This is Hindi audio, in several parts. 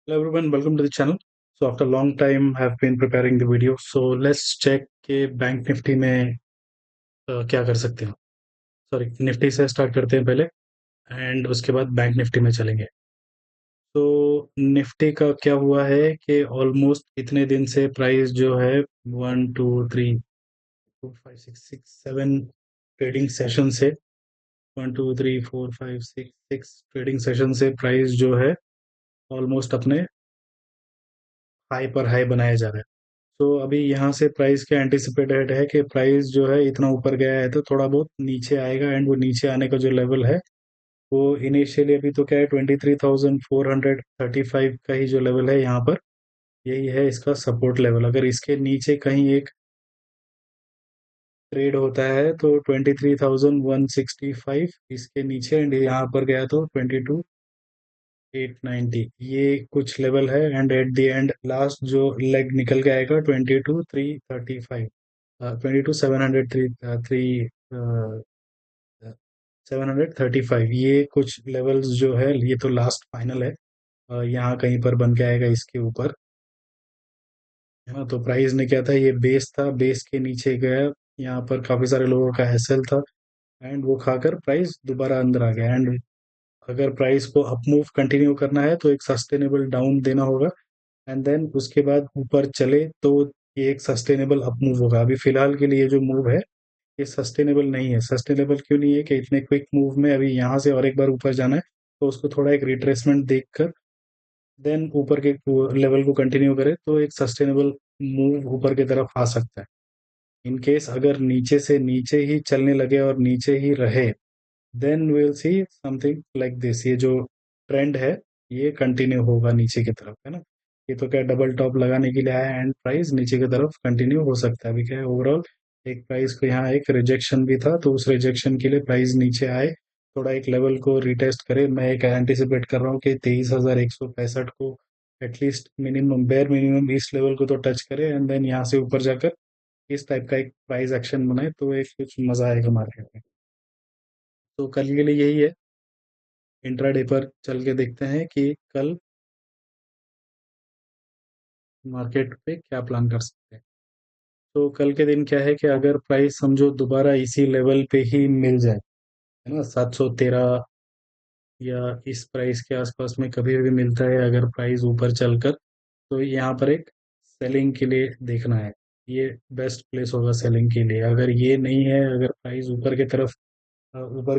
Hello everyone, welcome to the channel. So after a long time, have been preparing the video. So let's check कि बैंक निफ्टी में क्या कर सकते हैं. सॉरी, निफ्टी से स्टार्ट करते हैं पहले एंड उसके बाद बैंक निफ्टी में चलेंगे. तो निफ्टी का क्या हुआ है कि ऑलमोस्ट इतने दिन से प्राइस जो है 1 2 3 4 5 6 6 7 ट्रेडिंग सेशन से 1 2 3 4 5 6 6 ट्रेडिंग सेशन से प्राइस जो है ऑलमोस्ट अपने हाई पर हाई बनाया जा रहा है. तो अभी यहाँ से प्राइस के एंटिसिपेटेड है कि प्राइस जो है इतना ऊपर गया है तो थोड़ा बहुत नीचे आएगा एंड वो नीचे आने का जो लेवल है वो इनिशियली अभी तो क्या है 23,435 का ही जो लेवल है यहाँ पर, यही है इसका सपोर्ट लेवल. अगर इसके नीचे कहीं एक ट्रेड होता है तो 23,165 इसके नीचे एंड यहाँ पर गया तो 22,890, ये कुछ लेवल है. And at the end last जो लेग निकल के आएगा 22,335, 22,703 थ्री 735, ये कुछ लेवल्स जो है ये तो लास्ट फाइनल है. यहाँ कहीं पर बन के आएगा इसके ऊपर, है ना. तो प्राइस ने क्या था, ये बेस था, बेस के नीचे गया, यहाँ पर काफी सारे लोगों का हैसल था एंड वो खाकर प्राइस दोबारा अंदर आ गया. एंड अगर प्राइस को अप मूव कंटिन्यू करना है तो एक सस्टेनेबल डाउन देना होगा एंड देन उसके बाद ऊपर चले तो ये एक सस्टेनेबल अप मूव होगा. अभी फिलहाल के लिए ये जो मूव है ये सस्टेनेबल नहीं है. सस्टेनेबल क्यों नहीं है कि इतने क्विक मूव में अभी यहाँ से और एक बार ऊपर जाना है तो उसको थोड़ा एक रिट्रेसमेंट देखकर देन ऊपर के लेवल को कंटिन्यू करे तो एक सस्टेनेबल मूव ऊपर की तरफ आ सकता है. इन केस अगर नीचे से नीचे ही चलने लगे और नीचे ही रहे then we will see something like this. ये जो ट्रेंड है ये कंटिन्यू होगा नीचे की तरफ, है ना. ये तो क्या डबल टॉप लगाने के लिए आया एंड प्राइस नीचे की तरफ कंटिन्यू हो सकता है. अभी क्या है, ओवरऑल एक प्राइस को यहाँ एक रिजेक्शन भी था तो उस रिजेक्शन के लिए प्राइस नीचे आए, थोड़ा एक लेवल को रिटेस्ट करे. मैं एक एंटिसिपेट कर रहा हूँ कि 23,165 को एटलीस्ट मिनिमम बेयर मिनिमम इस लेवल को तो टच करे एंड देन यहाँ से ऊपर जाकर इस टाइप का एक प्राइस एक्शन बनाए तो एक कुछ मजा आएगा मार्केट में. तो कल के लिए यही है. इंट्राडे पर चल के देखते हैं कि कल मार्केट पे क्या प्लान कर सकते हैं. तो कल के दिन क्या है कि अगर प्राइस समझो दोबारा इसी लेवल पे ही मिल जाए, है ना, 713 या इस प्राइस के आसपास में कभी भी मिलता है अगर प्राइस ऊपर चलकर, तो यहाँ पर एक सेलिंग के लिए देखना है. ये बेस्ट प्लेस होगा सेलिंग के लिए. अगर ये नहीं है, अगर प्राइस ऊपर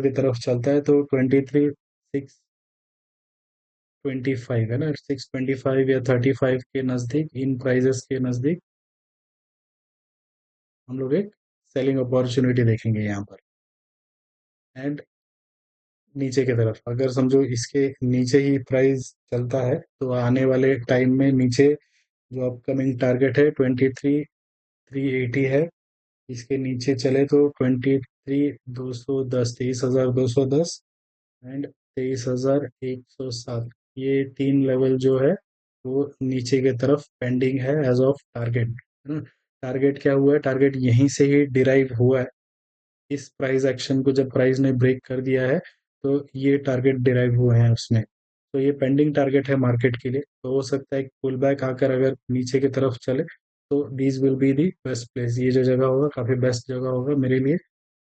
की तरफ चलता है तो 23,625 है ना, 625 या 35 के नज़दीक, इन प्राइजेस के नज़दीक हम लोग एक सेलिंग अपॉर्चुनिटी देखेंगे यहाँ पर. एंड नीचे की तरफ अगर समझो इसके नीचे ही प्राइस चलता है तो आने वाले टाइम में नीचे जो अपकमिंग टारगेट है 23,380 है. इसके नीचे चले तो 23,210, 23,210 एंड 23,107, ये तीन लेवल जो है वो नीचे की तरफ पेंडिंग है एज ऑफ टारगेट, है ना. टारगेट क्या हुआ है, टारगेट यहीं से ही डिराइव हुआ है. इस प्राइस एक्शन को जब प्राइस ने ब्रेक कर दिया है तो ये टारगेट डिराइव हुए हैं उसमें. तो ये पेंडिंग टारगेट है मार्केट के लिए. तो हो सकता है कि पुल बैक आकर अगर नीचे की तरफ चले तो these will be the best place. ये जो जगह होगा काफ़ी बेस्ट जगह होगा मेरे लिए.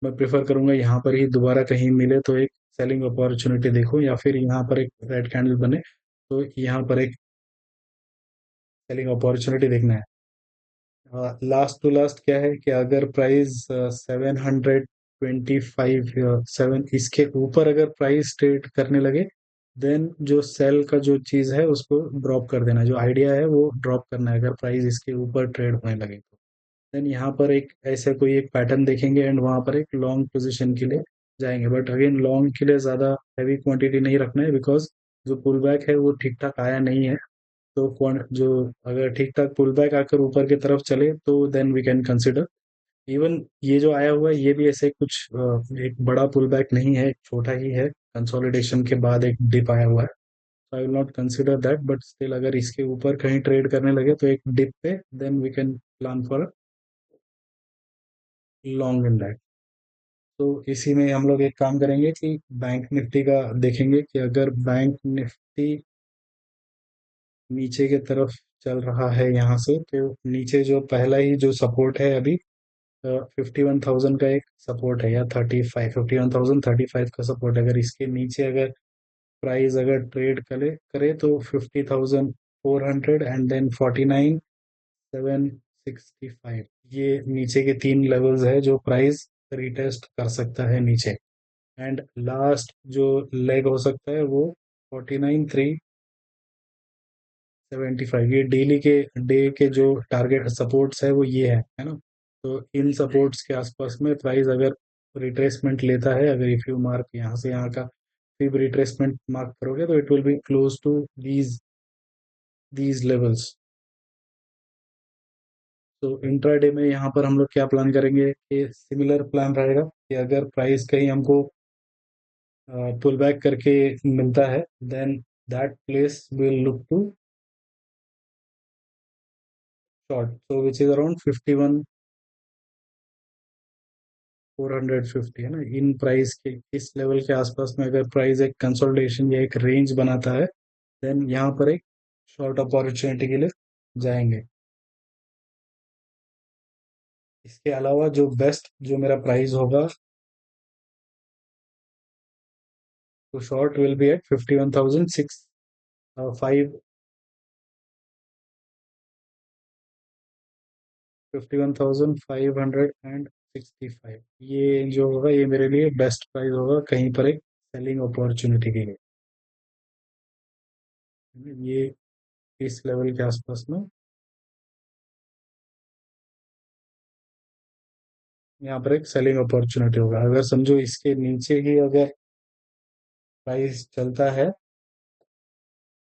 मैं प्रेफर करूंगा यहाँ पर ही दोबारा कहीं मिले तो एक सेलिंग अपॉर्चुनिटी देखो, या फिर यहाँ पर एक रेड कैंडल बने तो यहाँ पर एक सेलिंग अपॉर्चुनिटी देखना है. लास्ट टू लास्ट क्या है कि अगर प्राइस 725 सेवन इसके ऊपर अगर प्राइस ट्रेड करने लगे देन जो सेल का जो चीज़ है उसको ड्रॉप कर देना, जो आइडिया है वो ड्रॉप करना है अगर प्राइस इसके ऊपर ट्रेड होने लगे तो. देन यहाँ पर एक ऐसे कोई एक पैटर्न देखेंगे एंड वहाँ पर एक लॉन्ग पोजीशन के लिए जाएंगे. बट अगेन लॉन्ग के लिए ज़्यादा हैवी क्वांटिटी नहीं रखना है बिकॉज जो पुल बैक है वो ठीक ठाक आया नहीं है. तो कौन जो अगर ठीक ठाक पुल बैक आकर ऊपर की तरफ चले तो then we can consider. Even ये जो आया हुआ है ये भी ऐसे कुछ एक बड़ा पुल बैक नहीं है, एक छोटा ही है. कंसोलिडेशन के बाद एक डिप आया हुआ है. I will not consider that, but still अगर इसके ऊपर कहीं ट्रेड करने लगे तो एक डिप पे then we can plan for long in that. तो इसी में हम लोग एक काम करेंगे कि बैंक निफ्टी का देखेंगे कि अगर बैंक निफ्टी नीचे की तरफ चल रहा है यहाँ से, तो नीचे जो पहला ही जो सपोर्ट है अभी 51,000 का एक सपोर्ट है, या 35, 51,035 का सपोर्ट। अगर इसके नीचे अगर प्राइस अगर ट्रेड करे करे तो 50,400 एंड देन 49,765, ये नीचे के तीन लेवल्स है जो प्राइस रिटेस्ट कर सकता है नीचे। एंड लास्ट जो लेग हो सकता है वो 49,375, ये डेली के डे के जो टारगेट सपोर्ट्स है वो ये है ना। तो इन सपोर्ट्स के आसपास में प्राइस अगर रिट्रेसमेंट लेता है, अगर इफ यू मार्क यहाँ से यहाँ का फिब रिट्रेसमेंट मार्क करोगे तो it will be close to these levels. तो इंट्राडे में यहाँ पर हम लोग क्या प्लान करेंगे कि सिमिलर प्लान रहेगा कि अगर प्राइस कहीं हमको पुल बैक करके मिलता है, then that place will look to short, so which is around 51,450 है ना। इन प्राइस के इस लेवल के आसपास में अगर प्राइस एक कंसोलिडेशन या एक रेंज बनाता है, देन यहाँ पर एक शॉर्ट अपॉर्चुनिटी के लिए जाएंगे। इसके अलावा जो बेस्ट जो मेरा प्राइस होगा, तो short will be at 51,600 five 51,565, ये जो होगा ये मेरे लिए बेस्ट प्राइस होगा कहीं पर एक सेलिंग अपॉर्चुनिटी के लिए। ये इस लेवल के आसपास में यहाँ पर एक सेलिंग अपॉर्चुनिटी होगा। अगर समझो इसके नीचे ही अगर प्राइस चलता है,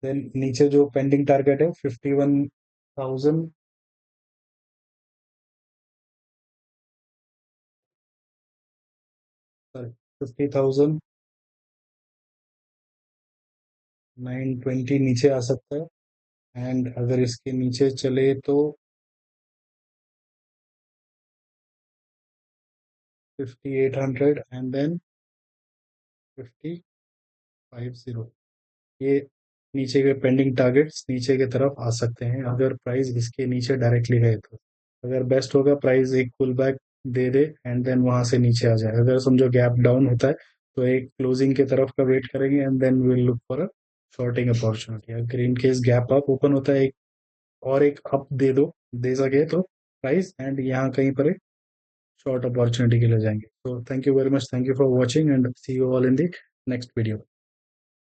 देन नीचे जो पेंडिंग टारगेट है 51,000, 50,920 नीचे आ सकता है। एंड अगर इसके नीचे चले तो 5800 एंड देन 5050, ये नीचे के पेंडिंग टारगेट्स नीचे की तरफ आ सकते हैं अगर प्राइस इसके नीचे डायरेक्टली गए तो। अगर बेस्ट होगा प्राइस एक पुल बैक दे दे एंड देन वहां से नीचे आ जाए। अगर समझो गैप डाउन होता है तो एक क्लोजिंग के तरफ का वेट करेंगे and then will look for a shorting opportunity. अगर in case gap up open होता है एक और एक अप दे सके तो प्राइस, एंड यहाँ कहीं पर एक शॉर्ट अपॉर्चुनिटी के लिए जाएंगे। तो thank you very much, thank you for watching and see you all in the next video.